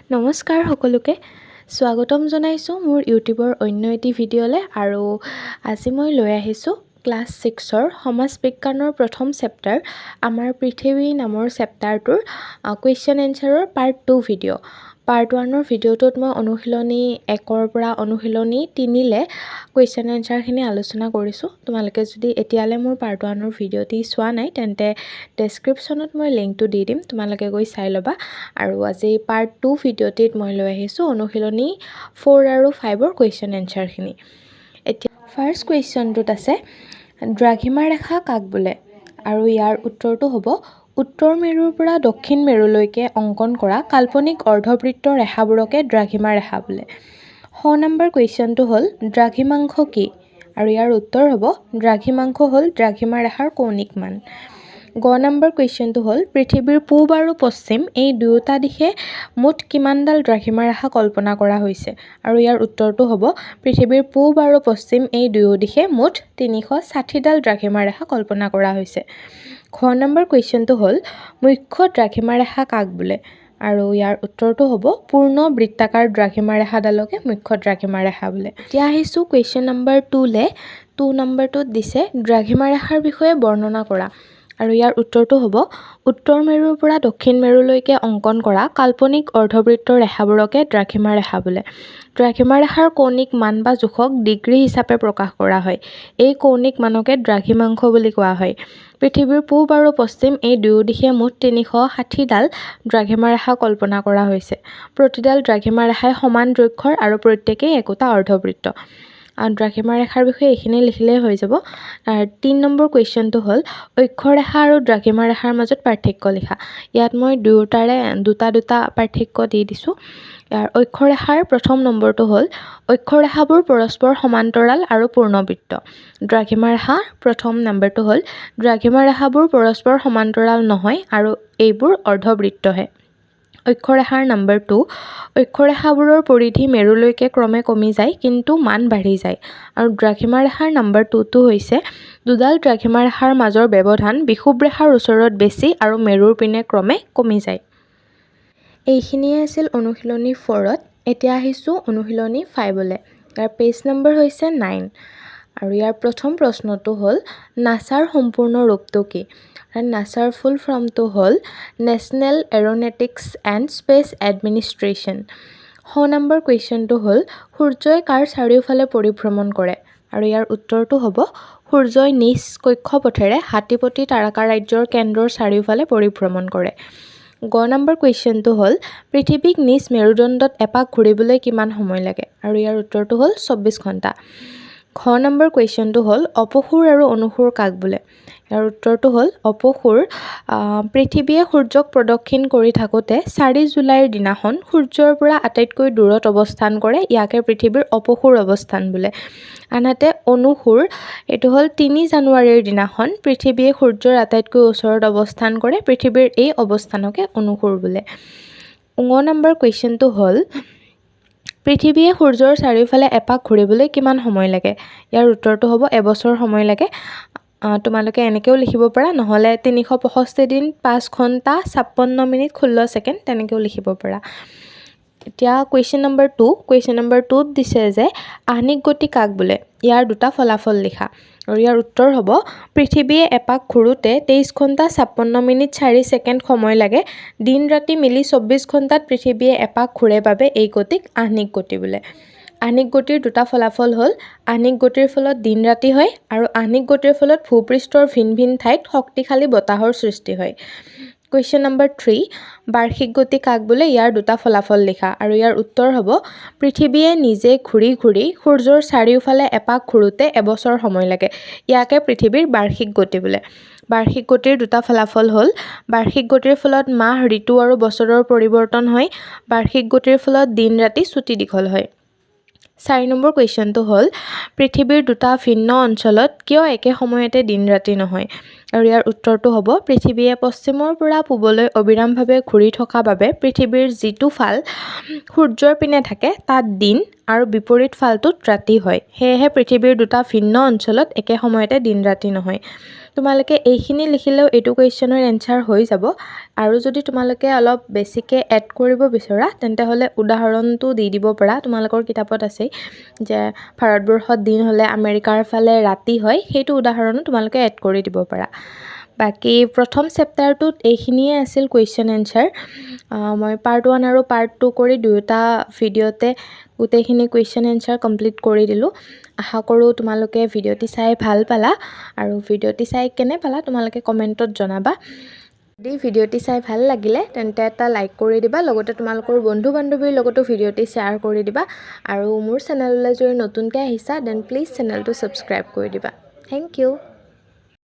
নমস্কাৰ সকলোকে স্বাগতম জনাইছোঁ মোৰ ইউটিউবৰ অন্য এটি ভিডিঅ'লৈ আৰু আজি মই লৈ আহিছোঁ ক্লাছ 6ৰ সমাজ বিজ্ঞানৰ প্ৰথম চেপ্টাৰ আমাৰ পৃথিৱী নামৰ চেপ্টাৰটোৰ কুৱেশ্যন এনচাৰৰ পাৰ্ট 2 ভিডিঅ'। পাৰ্ট 1ৰ ভিডিঅ'টোত মই অনুশীলনী 1ৰ পৰা অনুশীলনী 3লৈ কুৱেশ্যন এনচাৰখিনি আলোচনা কৰিছোঁ। তোমালোকে যদি এতিয়ালৈ মোৰ পাৰ্ট 1ৰ ভিডিঅ'টি চোৱা নাই তেন্তে ডেছক্ৰিপশ্যনত মই লিংকটো দি দিম, তোমালোকে গৈ চাই ল'বা। আৰু আজি পাৰ্ট 2 ভিডিঅ'টিত মই লৈ আহিছোঁ অনুশীলনী 4 আৰু 5ৰ কুৱেশ্যন এনচাৰখিনি। এতিয়া ফাৰ্ষ্ট কুৱেশ্যনটোত আছে দ্ৰাঘিমা ৰেখা কাক বোলে? আৰু ইয়াৰ উত্তৰটো হ'ব উত্তৰ মেৰুৰ পৰা দক্ষিণ মেৰুলৈকে অংকন কৰা কাল্পনিক অৰ্ধবৃত্ত ৰেখাবোৰকে দ্ৰাঘিমা ৰেখা বোলে। নম্বৰ কুৱেশ্যনটো হ'ল দ্ৰাঘিমাংশ কি? আৰু ইয়াৰ উত্তৰ হ'ব দ্ৰাঘিমাংশ হ'ল দ্ৰাঘিমা ৰেখাৰ কৌণিক মান। নম্বৰ কুৱেশ্যনটো হ'ল পৃথিৱীৰ পূব আৰু পশ্চিম এই দুয়োটা দিশে মুঠ কিমানডাল দ্ৰাঘিমা ৰেখা কল্পনা কৰা হৈছে? আৰু ইয়াৰ উত্তৰটো হ'ব পৃথিৱীৰ পূব আৰু পশ্চিম এই দুয়ো দিশে মুঠ 360ডাল দ্ৰাঘিমা ৰেখা কল্পনা কৰা হৈছে। নম্বৰ কুৱেশ্যনটো হ'ল মুখ্য দ্ৰাঘিমা ৰেখা কাক বোলে? আৰু ইয়াৰ উত্তৰটো হ'ব পূৰ্ণ বৃত্তাকাৰ দ্ৰাঘিমা ৰেখাডালকে মুখ্য দ্ৰাঘিমা ৰেখা বোলে। এতিয়া আহিছোঁ কুৱেশ্যন নম্বৰ 2লৈ। 2 নম্বৰটোত দিছে দ্ৰাঘিমা ৰেখাৰ বিষয়ে বৰ্ণনা কৰা। আৰু ইয়াৰ উত্তৰটো হ'ব উত্তৰ মেৰুৰ পৰা দক্ষিণ মেৰুলৈকে অংকন কৰা কাল্পনিক অৰ্ধবৃত্ত ৰেখাবোৰকে দ্ৰাঘিমা ৰেখা বোলে। দ্ৰাঘিমা ৰেখাৰ কৌণিক মান বা জোখক ডিগ্ৰী হিচাপে প্ৰকাশ কৰা হয়। এই কৌণিক মানকে দ্ৰাঘিমাংশ বুলি কোৱা হয়। পৃথিৱীৰ পূব আৰু পশ্চিম এই দুয়ো দিশে মুঠ 360ডাল দ্ৰাঘিমা ৰেখা কল্পনা কৰা হৈছে। প্ৰতিডাল দ্ৰাঘিমা ৰেখাই সমান দৈৰ্ঘ্যৰ আৰু প্ৰত্যেকেই একোটা অৰ্ধবৃত্ত। দ্ৰাঘিমা ৰেখাৰ বিষয়ে এইখিনি লিখিলেই হৈ যাব। 3 নম্বৰ কুৱেশ্যনটো হ'ল অক্ষৰেখা আৰু দ্ৰাঘিমা ৰেখাৰ মাজত পাৰ্থক্য লিখা। ইয়াত মই দুয়োটাৰে দুটা পাৰ্থক্য দি দিছোঁ। ইয়াৰ অক্ষৰেখাৰ প্ৰথম নম্বৰটো হ'ল অক্ষৰেখাবোৰ পৰস্পৰ সমান্তৰাল আৰু পূৰ্ণবৃত্ত। দ্ৰাঘিমা ৰেখাৰ প্ৰথম নম্বৰটো হ'ল দ্ৰাঘিমা ৰেখাবোৰ পৰস্পৰ সমান্তৰাল নহয় আৰু এইবোৰ অৰ্ধবৃত্তহে। অক্ষৰেখাৰ নম্বৰ 2 অক্ষৰেখাবোৰৰ পৰিধি মেৰুলৈকে ক্ৰমে কমি যায় কিন্তু মান বাঢ়ি যায়। আৰু দ্ৰাঘিমা ৰেখাৰ নম্বৰ 2টো হৈছে দুডাল দ্ৰাঘিমা ৰেখাৰ মাজৰ ব্যৱধান বিষুৱ ৰেখাৰ ওচৰত বেছি আৰু মেৰুৰ পিনে ক্ৰমে কমি যায়। এইখিনিয়ে আছিল অনুশীলনী 4ত। এতিয়া আহিছোঁ অনুশীলনী 5লৈ। ইয়াৰ পেজ নম্বৰ হৈছে 9। আৰু ইয়াৰ প্ৰথম প্ৰশ্নটো হ'ল নাছাৰ সম্পূৰ্ণ ৰূপটো কি? নাছাৰ ফুল ফৰ্মটো হ'ল national aeronautics and space administration. Number কুৱেশ্যনটো হ'ল সূৰ্যই কাৰ চাৰিওফালে পৰিভ্ৰমণ কৰে? আৰু ইয়াৰ উত্তৰটো হ'ব সূৰ্যই নিজ কক্ষপথেৰে হাতীপতি তাৰকা ৰাজ্যৰ কেন্দ্ৰৰ চাৰিওফালে পৰিভ্ৰমণ কৰে। নম্বৰ কুৱেশ্যনটো হ'ল পৃথিৱীক নিজ মেৰুদণ্ডত এপাক ঘূৰিবলৈ কিমান সময় লাগে? আৰু ইয়াৰ উত্তৰটো হ'ল 24 ঘণ্টা। নম্বৰ কুৱেশ্যনটো হ'ল অপসূৰ আৰু অনুসূৰ কাক বোলে? ইয়াৰ উত্তৰটো হ'ল অপসূৰ পৃথিৱীয়ে সূৰ্যক প্ৰদক্ষিণ কৰি থাকোঁতে 4 জুলাইৰ দিনাখন সূৰ্যৰ পৰা আটাইতকৈ দূৰত অৱস্থান কৰে, ইয়াকে পৃথিৱীৰ অপসূৰ অৱস্থান বোলে। আনহাতে অনুসূৰ এইটো হ'ল 3 জানুৱাৰীৰ দিনাখন পৃথিৱীয়ে সূৰ্যৰ আটাইতকৈ ওচৰত অৱস্থান কৰে, পৃথিৱীৰ এই অৱস্থানকে অনুসূৰ বোলে। নম্বৰ কুৱেশ্যনটো হ'ল পৃথিৱীয়ে সূৰ্যৰ চাৰিওফালে এপাক ঘূৰিবলৈ কিমান সময় লাগে? ইয়াৰ উত্তৰটো হ'ব এবছৰ সময় লাগে। তোমালোকে এনেকৈও লিখিব পাৰা, নহ'লে 365 দিন 5 ঘণ্টা 56 মিনিট 16 ছেকেণ্ড তেনেকৈও লিখিব পাৰা। এতিয়া কুৱেশ্যন নম্বৰ 2। কুৱেশ্যন নম্বৰ 2ত দিছে যে আহ্নিক গতি কাক বোলে? ইয়াৰ দুটা ফলাফল লিখা। আৰু ইয়াৰ উত্তৰ হ'ব পৃথিৱীয়ে এপাক ঘূৰোঁতে 23 ঘণ্টা 56 মিনিট 4 ছেকেণ্ড সময় লাগে। দিন ৰাতি মিলি 24 ঘণ্টাত পৃথিৱীয়ে এপাক ঘূৰে বাবে এই গতিক আহ্নিক গতি বোলে। আহ্নিক গতিৰ দুটা ফলাফল হ'ল আহ্নিক গতিৰ ফলত দিন ৰাতি হয় আৰু আহ্নিক গতিৰ ফলত ভূপৃষ্ঠৰ ভিন ভিন ঠাইত শক্তিশালী বতাহৰ সৃষ্টি হয়। কুৱেশ্যন নম্বৰ 3 বাৰ্ষিক গতি কাক বোলে? ইয়াৰ দুটা ফলাফল লিখা। আৰু ইয়াৰ উত্তৰ হ'ব পৃথিৱীয়ে নিজে ঘূৰি ঘূৰি সূৰ্যৰ চাৰিওফালে এপাক ঘূৰোঁতে এবছৰ সময় লাগে, ইয়াকে পৃথিৱীৰ বাৰ্ষিক গতি বোলে। বাৰ্ষিক গতিৰ দুটা ফলাফল হ'ল বাৰ্ষিক গতিৰ ফলত মাহ ঋতু আৰু বছৰৰ পৰিৱৰ্তন হয়, বাৰ্ষিক গতিৰ ফলত দিন ৰাতি চুটি দীঘল হয়। 4 নম্বৰ কুৱেশ্যনটো হ'ল পৃথিৱীৰ দুটা ভিন্ন অঞ্চলত কিয় একে সময়তে দিন ৰাতি নহয়? আৰু ইয়াৰ উত্তৰটো হ'ব পৃথিৱীয়ে পশ্চিমৰ পৰা পূবলৈ অবিৰামভাৱে ঘূৰি থকা বাবে পৃথিৱীৰ যিটো ফাল সূৰ্যৰ পিনে থাকে তাত দিন আৰু বিপৰীত ফালটোত ৰাতি হয়, সেয়েহে পৃথিৱীৰ দুটা ভিন্ন অঞ্চলত একে সময়তে দিন ৰাতি নহয়। তোমালোকে এইখিনি লিখিলেও এইটো কুৱেশ্যনৰ এনচাৰ হৈ যাব আৰু যদি তোমালোকে অলপ বেছিকৈ এড কৰিব বিচৰা তেন্তে হ'লে উদাহৰণটো দি দিব পাৰা তোমালোকৰ কিতাপত আছেই যে ভাৰতবৰ্ষত দিন হ'লে আমেৰিকাৰ ফালে ৰাতি হয় সেইটো উদাহৰণো তোমালোকে এড কৰি দিব পাৰা বাকী প্ৰথম চেপ্টাৰটোত এইখিনিয়ে আছিল কুৱেশ্যন এনচাৰ মই পাৰ্ট 1 আৰু পাৰ্ট 2 কৰি দুয়োটা ভিডিঅ'তে গোটেইখিনি কুৱেশ্যন এনচাৰ কমপ্লিট কৰি দিলোঁ আশা কৰোঁ তোমালোকে ভিডিঅ'টি চাই ভাল পালা আৰু ভিডিঅ'টি চাই কেনে পালা তোমালোকে কমেণ্টত জনাবা যদি ভিডিঅ'টি চাই ভাল লাগিলে তেন্তে এটা লাইক কৰি দিবা লগতে তোমালোকৰ বন্ধু বান্ধৱীৰ লগতো ভিডিঅ'টি শ্বেয়াৰ কৰি দিবা আৰু মোৰ চেনেললৈ যদি নতুনকৈ আহিছা দেন প্লিজ চেনেলটো ছাবস্ক্ৰাইব কৰি দিবা থেংক ইউ